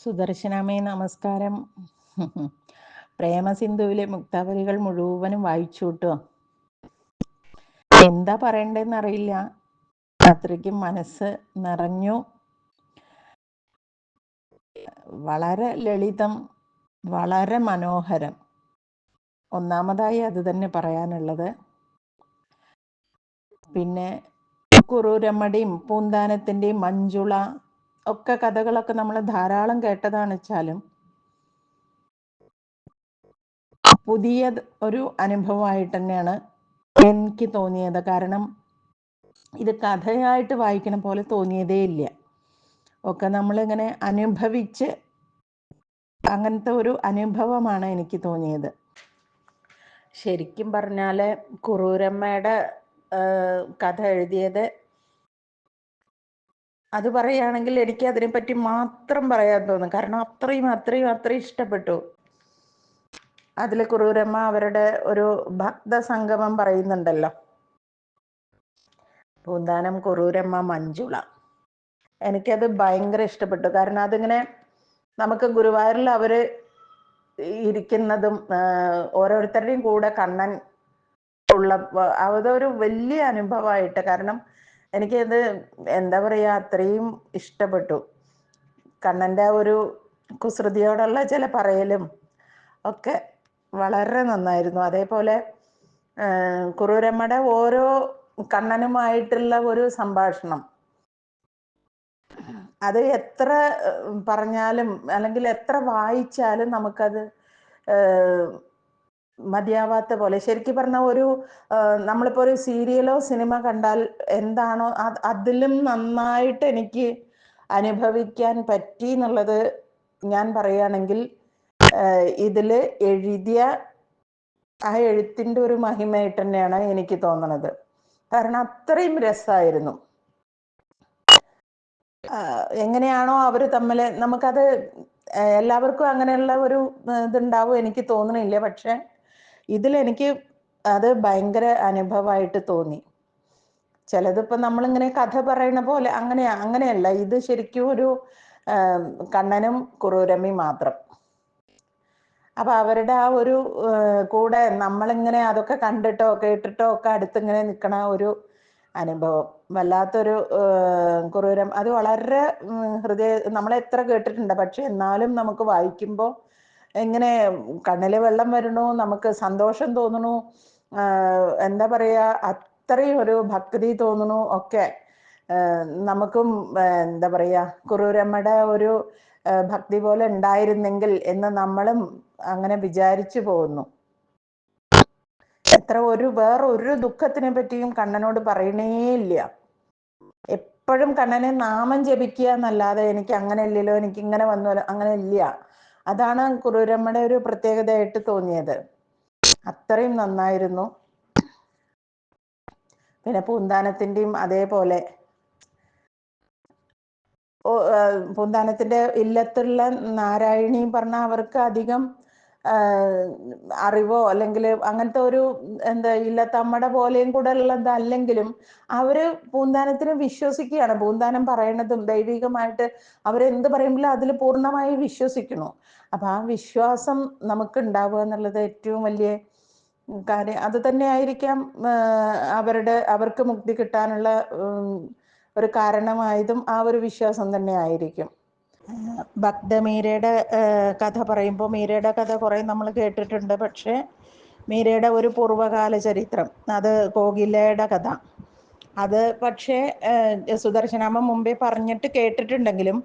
സുദർശനാമേ നമസ്കാരം. പ്രേമസിന്ധുവിലെ മുക്താവലികൾ മുഴുവനും വായിച്ചു കേട്ടോ. എന്താ പറയണ്ടതെന്ന് അറിയില്ല, അത്രയ്ക്കും മനസ്സ് നിറഞ്ഞു. വളരെ ലളിതം, വളരെ മനോഹരം. ഒന്നാമതായി അത് തന്നെ പറയാനുള്ളത്. പിന്നെ കുറൂരമ്മയുടെയും പൂന്താനത്തിൻ്റെയും മഞ്ജുള ഒക്കെ കഥകളൊക്കെ നമ്മൾ ധാരാളം കേട്ടതാണ് വെച്ചാലും പുതിയ ഒരു അനുഭവമായിട്ട് തന്നെയാണ് എനിക്ക് തോന്നിയത്. കാരണം ഇത് കഥയായിട്ട് വായിക്കണ പോലെ തോന്നിയതേ ഇല്ല. ഒക്കെ നമ്മളിങ്ങനെ അനുഭവിച്ച് അങ്ങനത്തെ ഒരു അനുഭവമാണ് എനിക്ക് തോന്നിയത്. ശരിക്കും പറഞ്ഞാൽ കുറൂരമ്മയുടെ കഥ എഴുതിയത്, അത് പറയുകയാണെങ്കിൽ എനിക്ക് അതിനെപ്പറ്റി മാത്രം പറയാൻ തോന്നും. കാരണം അത്രയും ഇഷ്ടപ്പെട്ടു. അതിൽ കുറൂരമ്മ അവരുടെ ഒരു ഭക്ത സംഗമം പറയുന്നുണ്ടല്ലോ, പൂന്താനം, കുറൂരമ്മ, മഞ്ജുള. എനിക്കത് ഭയങ്കര ഇഷ്ടപ്പെട്ടു. കാരണം അതിങ്ങനെ നമുക്ക് ഗുരുവായൂരിൽ അവർ ഇരിക്കുന്നതും ഓരോരുത്തരുടെയും കൂടെ കണ്ണൻ ഉള്ള അതൊരു വലിയ അനുഭവമായിട്ട്. കാരണം എനിക്കത് എന്താ പറയുക, അത്രയും ഇഷ്ടപ്പെട്ടു. കണ്ണൻ്റെ ഒരു കുസൃതിയോടുള്ള ചില പറയലും ഒക്കെ വളരെ നന്നായിരുന്നു. അതേപോലെ കുറൂരമ്മയുടെ ഓരോ കണ്ണനുമായിട്ടുള്ള ഒരു സംഭാഷണം, അത് എത്ര പറഞ്ഞാലും അല്ലെങ്കിൽ എത്ര വായിച്ചാലും നമുക്കത് മതിയാവാത്ത പോലെ. ശരിക്കും പറഞ്ഞാൽ ഒരു നമ്മളിപ്പോൾ ഒരു സീരിയലോ സിനിമ കണ്ടാൽ എന്താണോ അതിലും നന്നായിട്ട് എനിക്ക് അനുഭവിക്കാൻ പറ്റി എന്നുള്ളത് ഞാൻ പറയുകയാണെങ്കിൽ ഇതിൽ എഴുതിയ ആ എഴുത്തിൻ്റെ ഒരു മഹിമയായിട്ട് തന്നെയാണ് എനിക്ക് തോന്നുന്നത്. കാരണം അത്രയും രസമായിരുന്നു. എങ്ങനെയാണോ അവർ തമ്മിൽ, നമുക്കത് എല്ലാവർക്കും അങ്ങനെയുള്ള ഒരു ഇതുണ്ടാവും എനിക്ക് തോന്നണില്ല. പക്ഷെ ഇതിലെനിക്ക് അത് ഭയങ്കര അനുഭവമായിട്ട് തോന്നി. ചിലതിപ്പോൾ നമ്മളിങ്ങനെ കഥ പറയുന്ന പോലെ അങ്ങനെയല്ല. ഇത് ശരിക്കും ഒരു കണ്ണനും കുറൂരമ്മയും മാത്രം. അപ്പം അവരുടെ ആ ഒരു കൂടെ നമ്മളിങ്ങനെ അതൊക്കെ കണ്ടിട്ടോ കേട്ടിട്ടോ ഒക്കെ അടുത്തിങ്ങനെ നിൽക്കണ ഒരു അനുഭവം വല്ലാത്തൊരു കുറൂരം. അത് വളരെ നമ്മളെത്ര കേട്ടിട്ടുണ്ട്, പക്ഷെ എന്നാലും നമുക്ക് വായിക്കുമ്പോൾ എങ്ങനെ കണ്ണിൽ വെള്ളം വരണു, നമുക്ക് സന്തോഷം തോന്നണു, എന്താ പറയുക, അത്രയും ഒരു ഭക്തി തോന്നണു ഒക്കെ. നമുക്കും എന്താ പറയുക, കുറൂരമ്മയുടെ ഒരു ഭക്തി പോലെ ഉണ്ടായിരുന്നെങ്കിൽ എന്ന് നമ്മളും അങ്ങനെ വിചാരിച്ചു പോകുന്നു. വേറൊരു ദുഃഖത്തിനെ പറ്റിയും കണ്ണനോട് പറയണേ ഇല്ല. എപ്പോഴും കണ്ണനെ നാമം ജപിക്കുക എന്നല്ലാതെ എനിക്ക് അങ്ങനെ ഇല്ലല്ലോ, എനിക്ക് ഇങ്ങനെ വന്നല്ലോ, അങ്ങനെ ഇല്ല. അതാണ് കുറൂരമ്മയുടെ ഒരു പ്രത്യേകതയായിട്ട് തോന്നിയത്. അത്രയും നന്നായിരുന്നു. പിന്നെ പൂന്താനത്തിൻ്റെയും അതേപോലെ പൂന്താനത്തിൻ്റെ ഇല്ലത്തുള്ള നാരായണിയും പറഞ്ഞാൽ അവർക്ക് അധികം അറിവോ അല്ലെങ്കിൽ അങ്ങനത്തെ ഒരു ഇല്ലത്തമ്മയുടെ പോലെയും കൂടെ ഉള്ളതല്ലെങ്കിലും അവര് പൂന്താനത്തിന് വിശ്വസിക്കുകയാണ്. പൂന്താനം പറയണതും ദൈവികമായിട്ട് അവരെന്ത് പറയുമ്പോഴും അതിൽ പൂർണ്ണമായി വിശ്വസിക്കുന്നു. അപ്പം ആ വിശ്വാസം നമുക്ക് ഉണ്ടാവുക എന്നുള്ളത് ഏറ്റവും വലിയ കാര്യം. അത് തന്നെ ആയിരിക്കാം അവർക്ക് മുക്തി കിട്ടാനുള്ള ഒരു കാരണമായതും ആ ഒരു വിശ്വാസം തന്നെ ആയിരിക്കും. ഭക്തമീരയുടെ കഥ പറയുമ്പോൾ മീരയുടെ കഥ കുറേ നമ്മൾ കേട്ടിട്ടുണ്ട്. പക്ഷേ മീരയുടെ ഒരു പൂർവ്വകാല ചരിത്രം, അത് കോകിലയുടെ കഥ, അത് പക്ഷേ സുദർശനാമ്മ മുമ്പേ പറഞ്ഞിട്ട് കേട്ടിട്ടുണ്ടെങ്കിലും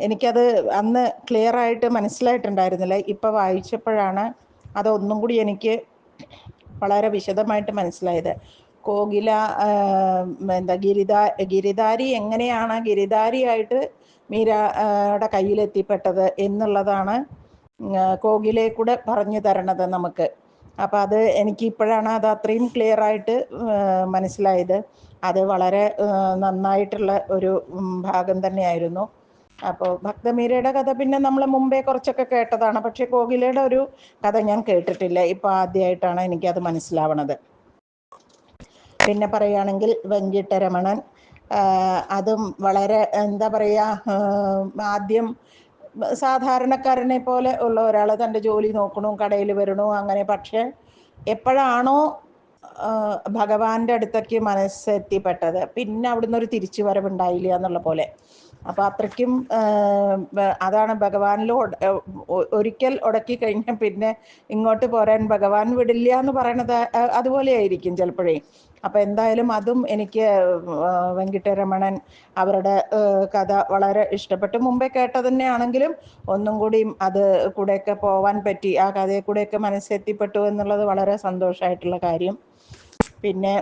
എനിക്കത് അന്ന് ക്ലിയർ ആയിട്ട് മനസ്സിലായിട്ടുണ്ടായിരുന്നില്ല. ഇപ്പോൾ വായിച്ചപ്പോഴാണ് അതൊന്നും കൂടി എനിക്ക് വളരെ വിശദമായിട്ട് മനസ്സിലായത്. കോകില ഗിരിധാരി എങ്ങനെയാണ് ഗിരിധാരിയായിട്ട് മീരയുടെ കയ്യിലെത്തിപ്പെട്ടത് എന്നുള്ളതാണ് കോകിലയെ കൂടെ പറഞ്ഞു തരണത് നമുക്ക്. അപ്പം അത് എനിക്ക് ഇപ്പോഴാണ് അത് അത്രയും ക്ലിയർ ആയിട്ട് മനസ്സിലായത്. അത് വളരെ നന്നായിട്ടുള്ള ഒരു ഭാഗം തന്നെയായിരുന്നു. അപ്പോൾ ഭക്തമീരയുടെ കഥ പിന്നെ നമ്മൾ മുമ്പേ കുറച്ചൊക്കെ കേട്ടതാണ്. പക്ഷേ കോകിലയുടെ ഒരു കഥ ഞാൻ കേട്ടിട്ടില്ല. ഇപ്പോൾ ആദ്യമായിട്ടാണ് എനിക്കത് മനസ്സിലാവണത്. പിന്നെ പറയുകയാണെങ്കിൽ വെങ്കിട്ടരമണൻ, അതും വളരെ എന്താ പറയുക, ആദ്യം സാധാരണക്കാരനെ പോലെ ഉള്ള ഒരാൾ തൻ്റെ ജോലി നോക്കണു, കടയിൽ വരണു, അങ്ങനെ. പക്ഷെ എപ്പോഴാണോ ഭഗവാന്റെ അടുത്തേക്ക് മനസ്സെത്തിപ്പെട്ടത്, പിന്നെ അവിടുന്ന് ഒരു തിരിച്ചു വരവുണ്ടായില്ല എന്നുള്ള പോലെ. അപ്പം അത്രയ്ക്കും അതാണ് ഭഗവാനിൽ ഒരിക്കൽ ഉടക്കി കഴിഞ്ഞാൽ പിന്നെ ഇങ്ങോട്ട് പോരാൻ ഭഗവാൻ വിടില്ല എന്ന് പറയണത് അതുപോലെ ആയിരിക്കും ചിലപ്പോഴേ. അപ്പം എന്തായാലും അതും എനിക്ക് വെങ്കിട്ടരമണൻ അവരുടെ കഥ വളരെ ഇഷ്ടപ്പെട്ടു. മുമ്പേ കേട്ടത് തന്നെയാണെങ്കിലും ഒന്നും കൂടിയും അത് കൂടെയൊക്കെ പോവാൻ പറ്റി, ആ കഥയെ കൂടെയൊക്കെ മനസ്സെത്തിപ്പെട്ടു എന്നുള്ളത് വളരെ സന്തോഷമായിട്ടുള്ള കാര്യം. പിന്നെ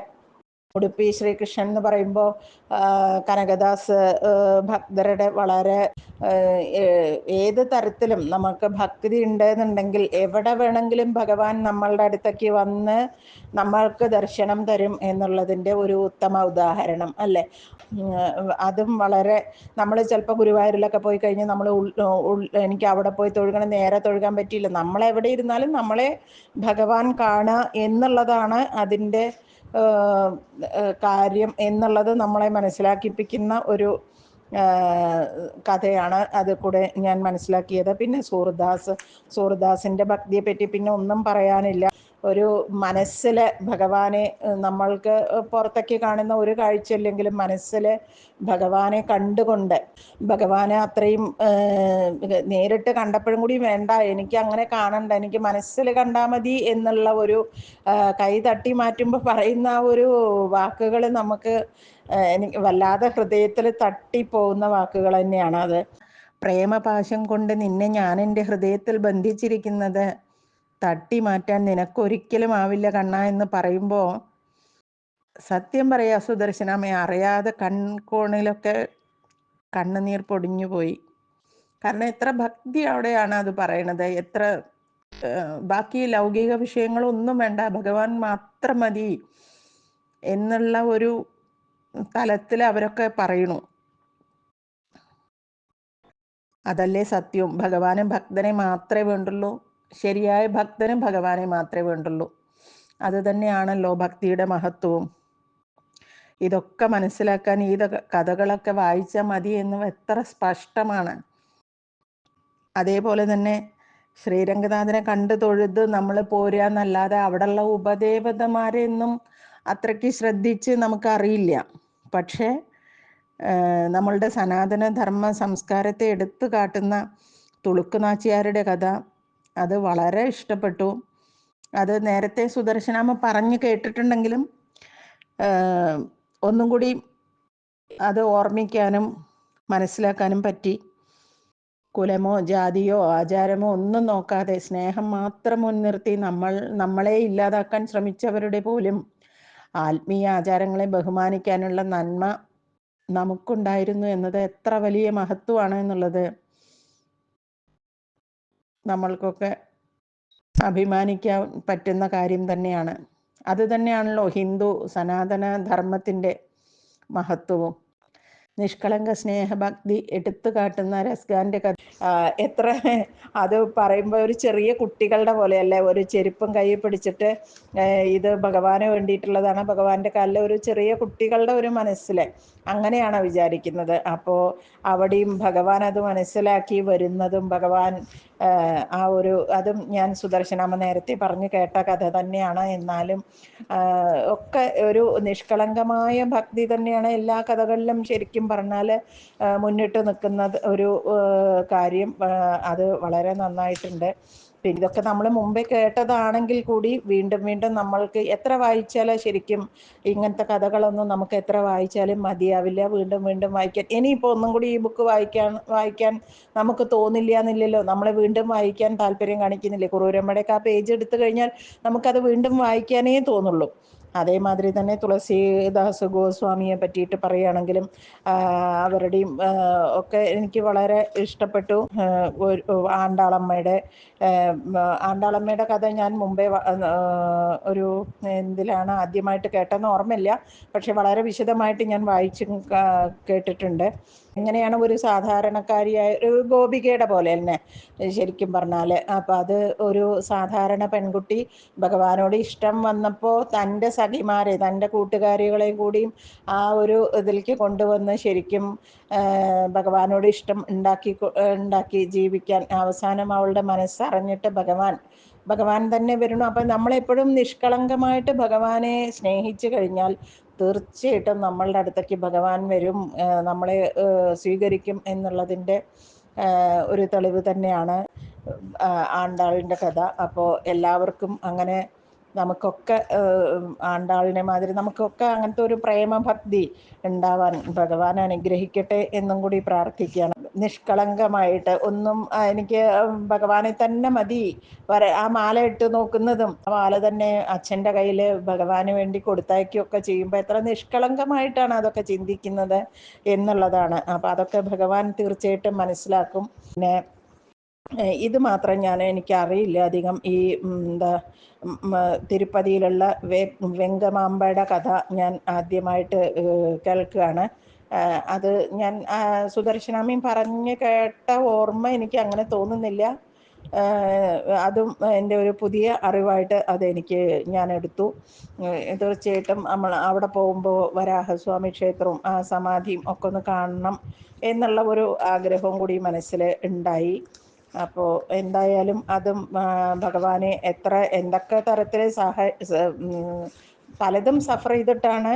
ഉടുപ്പി ശ്രീകൃഷ്ണൻ എന്ന് പറയുമ്പോൾ കനകദാസ് ഭക്തരുടെ വളരെ ഏത് തരത്തിലും നമുക്ക് ഭക്തി ഉണ്ടെന്നുണ്ടെങ്കിൽ എവിടെ വേണമെങ്കിലും ഭഗവാൻ നമ്മളുടെ അടുത്തേക്ക് വന്ന് നമ്മൾക്ക് ദർശനം തരും എന്നുള്ളതിൻ്റെ ഒരു ഉത്തമ ഉദാഹരണം അല്ലേ. അതും വളരെ, നമ്മൾ ചിലപ്പോൾ ഗുരുവായൂരിലൊക്കെ പോയി കഴിഞ്ഞാൽ നമ്മൾ എനിക്ക് അവിടെ പോയി തൊഴുകണം, നേരെ തൊഴുകാൻ പറ്റിയില്ല. നമ്മളെവിടെ ഇരുന്നാലും നമ്മളെ ഭഗവാൻ കാണുക എന്നുള്ളതാണ് അതിൻ്റെ കാര്യം എന്നുള്ളത് നമ്മളെ മനസ്സിലാക്കിപ്പിക്കുന്ന ഒരു കഥയാണ് അത് കൂടെ ഞാൻ മനസ്സിലാക്കിയത്. പിന്നെ സൂർദാസിൻ്റെ ഭക്തിയെ പറ്റി പിന്നെ ഒന്നും പറയാനില്ല. ഒരു മനസ്സിൽ ഭഗവാനെ, നമ്മൾക്ക് പുറത്തേക്ക് കാണുന്ന ഒരു കാഴ്ചയില്ലെങ്കിലും മനസ്സിൽ ഭഗവാനെ കണ്ടുകൊണ്ട്, ഭഗവാനെ അത്രയും നേരിട്ട് കണ്ടപ്പോഴും കൂടി വേണ്ട, എനിക്ക് അങ്ങനെ കാണണ്ട, എനിക്ക് മനസ്സിൽ കണ്ടാൽ മതി എന്നുള്ള ഒരു കൈ തട്ടി മാറ്റുമ്പോൾ പറയുന്ന ആ ഒരു വാക്കുകൾ നമുക്ക് എനിക്ക് വല്ലാതെ ഹൃദയത്തിൽ തട്ടിപ്പോകുന്ന വാക്കുകൾ തന്നെയാണ് അത്. പ്രേമപാശം കൊണ്ട് നിന്നെ ഞാൻ എൻ്റെ ഹൃദയത്തിൽ ബന്ധിച്ചിരിക്കുന്നത് തട്ടി മാറ്റാൻ നിനക്കൊരിക്കലും ആവില്ല കണ്ണ എന്ന് പറയുമ്പോൾ, സത്യം പറയാ സുദർശനമ്മ, അറിയാതെ കൺകോണിലൊക്കെ കണ്ണുനീർ പൊടിഞ്ഞു പോയി. കാരണം എത്ര ഭക്തി അവിടെയാണ് അത് പറയണത്. എത്ര ബാക്കി ലൗകിക വിഷയങ്ങളൊന്നും വേണ്ട, ഭഗവാൻ മാത്രം മതി എന്നുള്ള ഒരു തലത്തിൽ അവരൊക്കെ പറയണു. അതല്ലേ സത്യവും. ഭഗവാനും ഭക്തനെ മാത്രമേ വേണ്ടുള്ളൂ, ശരിയായ ഭക്തനും ഭഗവാനെ മാത്രമേ വേണ്ടുള്ളൂ. അത് തന്നെയാണല്ലോ ഭക്തിയുടെ മഹത്വവും. ഇതൊക്കെ മനസ്സിലാക്കാൻ ഈ കഥകളൊക്കെ വായിച്ചാൽ മതി എന്ന് എത്ര സ്പഷ്ടമാണ്. അതേപോലെ തന്നെ ശ്രീരംഗനാഥനെ കണ്ടു തൊഴുത് നമ്മൾ പോരുകയെന്നല്ലാതെ അവിടെയുള്ള ഉപദേവതമാരെയൊന്നും അത്രയ്ക്ക് ശ്രദ്ധിച്ച് നമുക്കറിയില്ല. പക്ഷേ നമ്മളുടെ സനാതനധർമ്മ സംസ്കാരത്തെ എടുത്തു കാട്ടുന്ന തുളുക്കുനാച്ചിയാരുടെ കഥ അത് വളരെ ഇഷ്ടപ്പെട്ടു. അത് നേരത്തെ സുദർശനാമ്മ പറഞ്ഞു കേട്ടിട്ടുണ്ടെങ്കിലും ഒന്നും കൂടി അത് ഓർമ്മിക്കാനും മനസ്സിലാക്കാനും പറ്റി. കുലമോ ജാതിയോ ആചാരമോ ഒന്നും നോക്കാതെ സ്നേഹം മാത്രം മുൻനിർത്തി നമ്മളെ ഇല്ലാതാക്കാൻ ശ്രമിച്ചവരുടെ പോലും ആത്മീയ ആചാരങ്ങളെ ബഹുമാനിക്കാനുള്ള നന്മ നമുക്കുണ്ടായിരുന്നു എന്നത് എത്ര വലിയ മഹത്വമാണ് എന്നുള്ളത് നമ്മൾക്കൊക്കെ അഭിമാനിക്കാൻ പറ്റുന്ന കാര്യം തന്നെയാണ്. അത് തന്നെയാണല്ലോ ഹിന്ദു സനാതന ധർമ്മത്തിൻ്റെ മഹത്വവും. നിഷ്കളങ്ക സ്നേഹഭക്തി എടുത്തു കാട്ടുന്ന രസ്ഗാന്റെ കഥ എത്ര, അത് പറയുമ്പോൾ ഒരു ചെറിയ കുട്ടികളുടെ പോലെയല്ലേ, ഒരു ചെരുപ്പും കയ്യിൽ പിടിച്ചിട്ട് ഇത് ഭഗവാന് വേണ്ടിയിട്ടുള്ളതാണ്, ഭഗവാന്റെ കാലിൽ, ഒരു ചെറിയ കുട്ടികളുടെ ഒരു മനസ്സിൽ അങ്ങനെയാണ് വിചാരിക്കുന്നത്. അപ്പോൾ അവിടെയും ഭഗവാൻ അത് മനസ്സിലാക്കി വരുന്നതും ഭഗവാൻ ആ ഒരു അതും ഞാൻ സുദർശനാമ്മ നേരത്തെ പറഞ്ഞു കേട്ട കഥ തന്നെയാണ്. എന്നാലും ഒക്കെ ഒരു നിഷ്കളങ്കമായ ഭക്തി തന്നെയാണ് എല്ലാ കഥകളിലും ശരിക്കും പറഞ്ഞാൽ മുന്നിട്ട് നിൽക്കുന്നത് ഒരു കാര്യം. അത് വളരെ നന്നായിട്ടുണ്ട്. പിന്നെ ഇതൊക്കെ നമ്മൾ മുമ്പേ കേട്ടതാണെങ്കിൽ കൂടി വീണ്ടും വീണ്ടും നമ്മൾക്ക് എത്ര വായിച്ചാലും ശരിക്കും ഇങ്ങനത്തെ കഥകളൊന്നും നമുക്ക് എത്ര വായിച്ചാലും മതിയാവില്ല. വീണ്ടും വീണ്ടും വായിക്കാൻ, ഇനിയിപ്പോൾ ഒന്നും കൂടി ഈ ബുക്ക് വായിക്കാൻ നമുക്ക് തോന്നില്ല എന്നില്ലല്ലോ, നമ്മളെ വീണ്ടും വായിക്കാൻ താല്പര്യം കാണിക്കുന്നില്ലേ. കുറൂരമ്മയുടെയൊക്കെ ആ പേജ് എടുത്തു കഴിഞ്ഞാൽ നമുക്കത് വീണ്ടും വായിക്കാനേ തോന്നുള്ളൂ. അതേമാതിരി തന്നെ തുളസീദാസ് ഗോസ്വാമിയെ പറ്റിയിട്ട് പറയുകയാണെങ്കിലും അവരുടെയും ഒക്കെ എനിക്ക് വളരെ ഇഷ്ടപ്പെട്ടു. ആണ്ടാളമ്മയുടെ കഥ ഞാൻ മുമ്പേ ഒരു എന്തിലാണ് ആദ്യമായിട്ട് കേട്ടതെന്ന് ഓർമ്മയില്ല, പക്ഷെ വളരെ വിശദമായിട്ട് ഞാൻ വായിച്ചും കേട്ടിട്ടുണ്ട്. എങ്ങനെയാണ് ഒരു സാധാരണക്കാരിയായ ഒരു ഗോപികയുടെ പോലെ തന്നെ ശരിക്കും പറഞ്ഞാൽ. അപ്പം അത് ഒരു സാധാരണ പെൺകുട്ടി ഭഗവാനോട് ഇഷ്ടം വന്നപ്പോൾ തൻ്റെ സഖിമാരെ, തൻ്റെ കൂട്ടുകാരികളെയും കൂടിയും ആ ഒരു ഇതിലേക്ക് കൊണ്ടുവന്ന് ശരിക്കും ഭഗവാനോട് ഇഷ്ടം ഉണ്ടാക്കി ജീവിക്കാൻ അവസാനം അവളുടെ മനസ്സറിഞ്ഞിട്ട് ഭഗവാൻ തന്നെ വരണു. അപ്പം നമ്മളെപ്പോഴും നിഷ്കളങ്കമായിട്ട് ഭഗവാനെ സ്നേഹിച്ചു കഴിഞ്ഞാൽ തീർച്ചയായിട്ടും നമ്മളുടെ അടുത്തേക്ക് ഭഗവാൻ വരും, നമ്മളെ സ്വീകരിക്കും എന്നുള്ളതിൻ്റെ ഒരു തെളിവ് തന്നെയാണ് ആണ്ടാളിൻ്റെ കഥ. അപ്പോൾ എല്ലാവർക്കും അങ്ങനെ നമുക്കൊക്കെ ആണ്ടാളിനെ മാതിരി നമുക്കൊക്കെ അങ്ങനത്തെ ഒരു പ്രേമഭക്തി ഉണ്ടാവാൻ ഭഗവാൻ അനുഗ്രഹിക്കട്ടെ എന്നും കൂടി പ്രാർത്ഥിക്കുകയാണ്. നിഷ്കളങ്കമായിട്ട് ഒന്നും എനിക്ക് ഭഗവാനെ തന്നെ മതി, ആ മാല ഇട്ട് നോക്കുന്നതും ആ മാല തന്നെ അച്ഛൻ്റെ കയ്യിൽ ഭഗവാന് വേണ്ടി കൊടുത്തയക്കുകയൊക്കെ ചെയ്യുമ്പോൾ എത്ര നിഷ്കളങ്കമായിട്ടാണ് അതൊക്കെ ചിന്തിക്കുന്നത് എന്നുള്ളതാണ്. അപ്പം അതൊക്കെ ഭഗവാൻ തീർച്ചയായിട്ടും മനസ്സിലാക്കും. പിന്നെ ഇത് മാത്രം എനിക്കറിയില്ല അധികം. ഈ എന്താ തിരുപ്പതിയിലുള്ള വെങ്കമാമ്പയുടെ കഥ ഞാൻ ആദ്യമായിട്ട് കേൾക്കുകയാണ്. അത് ഞാൻ സുദർശനാമയും പറഞ്ഞ് കേട്ട ഓർമ്മ എനിക്ക് അങ്ങനെ തോന്നുന്നില്ല. അതും എൻ്റെ ഒരു പുതിയ അറിവായിട്ട് ഞാൻ എടുത്തു. തീർച്ചയായിട്ടും നമ്മൾ അവിടെ പോകുമ്പോൾ വരാഹസ്വാമി ക്ഷേത്രവും ആ സമാധിയും ഒക്കെ ഒന്ന് കാണണം എന്നുള്ള ഒരു ആഗ്രഹവും കൂടി മനസ്സിൽ ഉണ്ടായി. അപ്പോൾ എന്തായാലും അതും ഭഗവാനെ എന്തൊക്കെ തരത്തിൽ പലതും സഫർ ചെയ്തിട്ടാണ്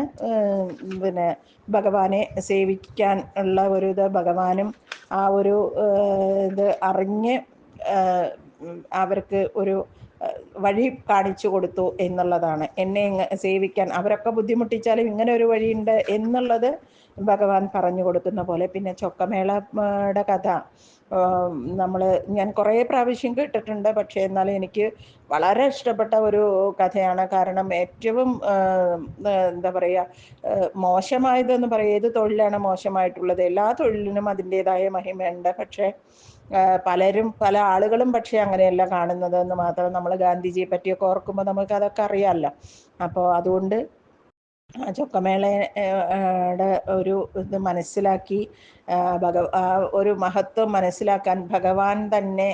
പിന്നെ ഭഗവാനെ സേവിക്കാൻ ഉള്ള ഒരു ഇത് ഭഗവാനും ആ ഒരു ഇത് അറിഞ്ഞ് അവർക്ക് ഒരു വഴി കാണിച്ചു കൊടുത്തു എന്നുള്ളതാണ്. എന്നെ സേവിക്കാൻ അവരൊക്കെ ബുദ്ധിമുട്ടിച്ചാലും ഇങ്ങനെ ഒരു വഴിയുണ്ട് എന്നുള്ളത് ഭഗവാൻ പറഞ്ഞു കൊടുക്കുന്ന പോലെ. പിന്നെ ചൊക്കമേളയുടെ കഥ ഞാൻ കുറേ പ്രാവശ്യം കേട്ടിട്ടുണ്ട്. പക്ഷേ എന്നാലും എനിക്ക് വളരെ ഇഷ്ടപ്പെട്ട ഒരു കഥയാണ്. കാരണം ഏറ്റവും എന്താ പറയുക, മോശമായതെന്ന് പറയുക, ഏത് തൊഴിലാണ് മോശമായിട്ടുള്ളത്? എല്ലാ തൊഴിലിനും അതിൻ്റെതായ മഹിമയുണ്ട്. പക്ഷേ പല ആളുകളും പക്ഷേ അങ്ങനെയല്ല കാണുന്നത് എന്ന് മാത്രം. നമ്മൾ ഗാന്ധിജിയെ പറ്റിയൊക്കെ ഓർക്കുമ്പോൾ നമുക്ക് അതൊക്കെ അറിയാമല്ലോ. അപ്പോൾ അതുകൊണ്ട് ചൊക്കമേളയുടെ ഒരു ഇത് മനസ്സിലാക്കി ആ ഒരു മഹത്വം മനസ്സിലാക്കാൻ ഭഗവാൻ തന്നെ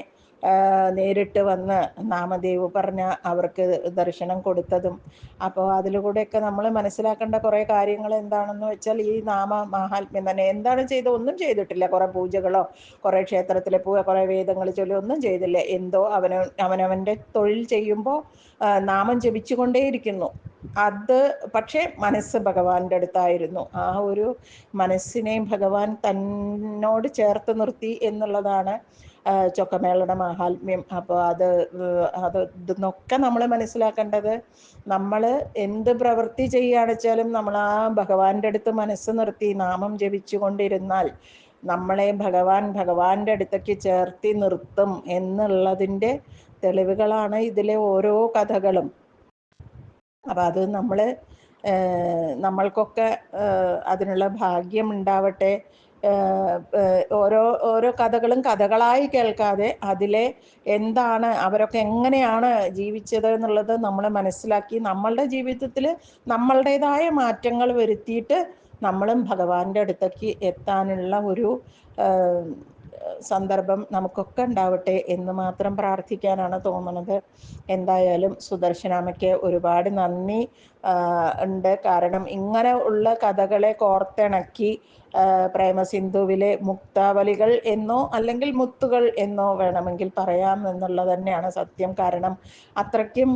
നേരിട്ട് വന്ന് നാമദേവ് പറഞ്ഞ അവർക്ക് ദർശനം കൊടുത്തതും. അപ്പോൾ അതിലൂടെയൊക്കെ നമ്മൾ മനസ്സിലാക്കേണ്ട കുറേ കാര്യങ്ങൾ എന്താണെന്ന് വെച്ചാൽ, ഈ മാഹാത്മ്യം തന്നെ. എന്താണ് ചെയ്തത്? ഒന്നും ചെയ്തിട്ടില്ല. കുറേ പൂജകളോ കുറേ ക്ഷേത്രത്തിൽ കുറേ വേദങ്ങൾ ചൊല്ലി ഒന്നും ചെയ്തില്ല. എന്തോ അവനവൻ്റെ തൊഴിൽ ചെയ്യുമ്പോൾ നാമം ജപിച്ചുകൊണ്ടേയിരിക്കുന്നു. അത് പക്ഷേ മനസ്സ് ഭഗവാന്റെ അടുത്തായിരുന്നു. ആ ഒരു മനസ്സിനെയും ഭഗവാൻ തന്നോട് ചേർത്ത് നിർത്തി എന്നുള്ളതാണ് ചൊക്കമേളയുടെ മാഹാത്മ്യം. അപ്പോൾ ഇതൊക്കെ നമ്മൾ മനസ്സിലാക്കേണ്ടത്, നമ്മൾ എന്ത് പ്രവൃത്തി ചെയ്യുകയാണെച്ചാലും നമ്മൾ ആ ഭഗവാന്റെ അടുത്ത് മനസ്സ് നിർത്തി നാമം ജപിച്ചു കൊണ്ടിരുന്നാൽ നമ്മളെ ഭഗവാന്റെ അടുത്തേക്ക് ചേർത്തി നിർത്തും എന്നുള്ളതിൻ്റെ തെളിവുകളാണ് ഇതിലെ ഓരോ കഥകളും. അപ്പം അത് നമ്മൾക്കൊക്കെ അതിനുള്ള ഭാഗ്യം ഉണ്ടാവട്ടെ. ഓരോ കഥകളും കഥകളായി കേൾക്കാതെ അതിലെ എന്താണ്, അവരൊക്കെ എങ്ങനെയാണ് ജീവിച്ചത് എന്നുള്ളത് നമ്മൾ മനസ്സിലാക്കി നമ്മളുടെ ജീവിതത്തിൽ നമ്മളുടേതായ മാറ്റങ്ങൾ വരുത്തിയിട്ട് നമ്മളും ഭഗവാന്റെ അടുത്തേക്ക് എത്താനുള്ള ഒരു സന്ദർഭം നമുക്കൊക്കെ ഉണ്ടാവട്ടെ എന്ന് മാത്രം പ്രാർത്ഥിക്കാനാണ് തോന്നുന്നത്. എന്തായാലും സുദർശനാമയ്ക്ക് ഒരുപാട് നന്ദി ഉണ്ട്. കാരണം ഇങ്ങനെ ഉള്ള കഥകളെ കോർത്തിണക്കി പ്രേമസിന്ധുവിലെ മുക്താവലികൾ എന്നോ അല്ലെങ്കിൽ മുത്തുകൾ എന്നോ വേണമെങ്കിൽ പറയാം എന്നുള്ളത് തന്നെയാണ് സത്യം. കാരണം അത്രയ്ക്കും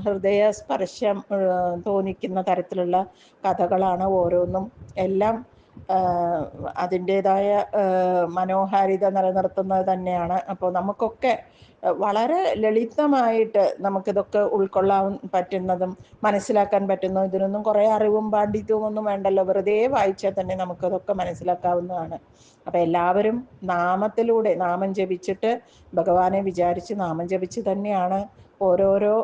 ഹൃദയസ്പർശം തോന്നിക്കുന്ന തരത്തിലുള്ള കഥകളാണ് ഓരോന്നും. എല്ലാം അതിൻ്റേതായ മനോഹാരിത നിലനിർത്തുന്നത് തന്നെയാണ്. അപ്പോൾ നമുക്കൊക്കെ വളരെ ലളിതമായിട്ട് നമുക്കിതൊക്കെ ഉൾക്കൊള്ളാൻ പറ്റുന്നതും മനസ്സിലാക്കാൻ പറ്റുന്നതും, ഇതിനൊന്നും കുറേ അറിവും പാണ്ഡിത്യവും ഒന്നും വേണ്ടല്ലോ. വെറുതെ വായിച്ചാൽ തന്നെ നമുക്കതൊക്കെ മനസ്സിലാക്കാവുന്നതാണ്. അപ്പം എല്ലാവരും നാമത്തിലൂടെ നാമം ജപിച്ചിട്ട് ഭഗവാനെ വിചാരിച്ച് നാമം ജപിച്ച് തന്നെയാണ് ഓരോരോ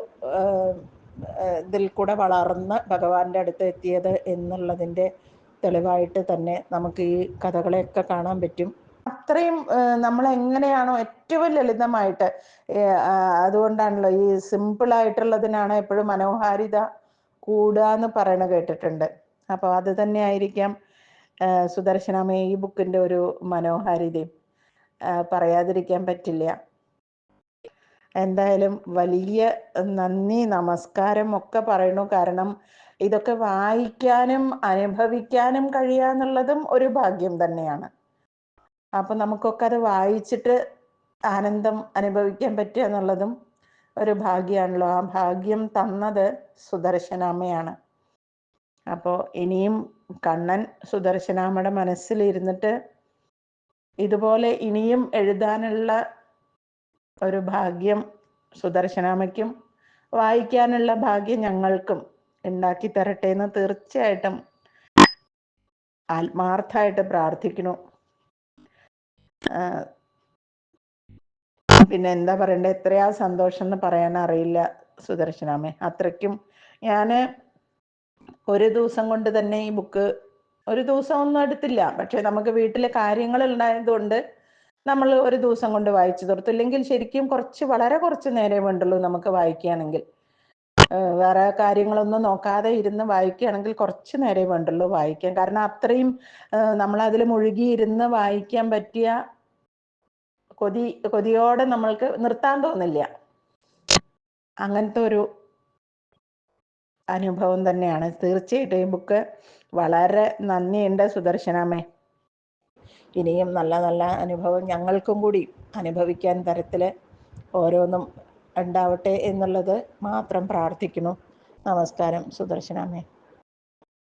ഇതിൽ കൂടെ വളർന്ന് ഭഗവാന്റെ അടുത്ത് എത്തിയത് എന്നുള്ളതിൻ്റെ തെളിവായിട്ട് തന്നെ നമുക്ക് ഈ കഥകളെയൊക്കെ കാണാൻ പറ്റും. അത്രയും നമ്മൾ എങ്ങനെയാണോ ഏറ്റവും ലളിതമായിട്ട്, അതുകൊണ്ടാണല്ലോ ഈ സിമ്പിളായിട്ടുള്ളതിനാണ് എപ്പോഴും മനോഹാരിത കൂടുക എന്ന് പറയണ കേട്ടിട്ടുണ്ട്. അപ്പോൾ അത് തന്നെ ആയിരിക്കാം സുദർശനാമേ, ഈ ബുക്കിൻ്റെ ഒരു മനോഹാരിതയും പറയാതിരിക്കാൻ പറ്റില്ല. എന്തായാലും വലിയ നന്ദി, നമസ്കാരം ഒക്കെ പറയണു. കാരണം ഇതൊക്കെ വായിക്കാനും അനുഭവിക്കാനും കഴിയാന്നുള്ളതും ഒരു ഭാഗ്യം തന്നെയാണ്. അപ്പം നമുക്കൊക്കെ അത് വായിച്ചിട്ട് ആനന്ദം അനുഭവിക്കാൻ പറ്റുക എന്നുള്ളതും ഒരു ഭാഗ്യമാണല്ലോ. ആ ഭാഗ്യം തന്നത് സുദർശനാമ്മയാണ്. അപ്പോൾ ഇനിയും കണ്ണൻ സുദർശനാമ്മയുടെ മനസ്സിലിരുന്നിട്ട് ഇതുപോലെ ഇനിയും എഴുതാനുള്ള ഒരു ഭാഗ്യം സുദർശനാമ്മയ്ക്കും വായിക്കാനുള്ള ഭാഗ്യം ഞങ്ങൾക്കും ഉണ്ടാക്കി തരട്ടെ എന്ന് തീർച്ചയായിട്ടും ആത്മാർത്ഥമായിട്ട് പ്രാർത്ഥിക്കുന്നു. പിന്നെ എന്താ പറയണ്ടേ, എത്രയാ സന്തോഷം എന്ന് പറയാൻ അറിയില്ല സുദർശനാമ്മേ. അത്രയ്ക്കും ഞാൻ ഒരു ദിവസം കൊണ്ട് തന്നെ ഈ ബുക്ക്, ഒരു ദിവസം ഒന്നും എടുത്തില്ല, പക്ഷെ നമുക്ക് വീട്ടിലെ കാര്യങ്ങൾ ഉണ്ടായതുകൊണ്ട് നമ്മൾ ഒരു ദിവസം കൊണ്ട് വായിച്ചു തീർത്തു. ഇല്ലെങ്കിൽ ശരിക്കും വളരെ കുറച്ച് നേരമേ വേണ്ടുള്ളൂ നമുക്ക് വായിക്കുകയാണെങ്കിൽ. വേറെ കാര്യങ്ങളൊന്നും നോക്കാതെ ഇരുന്ന് വായിക്കുകയാണെങ്കിൽ കുറച്ച് നേരമേ വേണ്ടുള്ളൂ വായിക്കാൻ. കാരണം അത്രയും നമ്മളതിൽ മുഴുകിയിരുന്ന് വായിക്കാൻ പറ്റിയ കൊതിയോടെ നമ്മൾക്ക് നിർത്താൻ തോന്നില്ല. അങ്ങനത്തെ ഒരു അനുഭവം തന്നെയാണ്. തീർച്ചയായിട്ടും ഈ ബുക്ക് വളരെ നന്ദിയുണ്ട് സുദർശനാമ്മേ. ഇനിയും നല്ല നല്ല അനുഭവം ഞങ്ങൾക്കും കൂടി അനുഭവിക്കാൻ തരത്തിൽ ഓരോന്നും ഉണ്ടാവട്ടെ എന്നുള്ളത് മാത്രം പ്രാർത്ഥിക്കുന്നു. നമസ്കാരം സുദർശനാമ്മേ.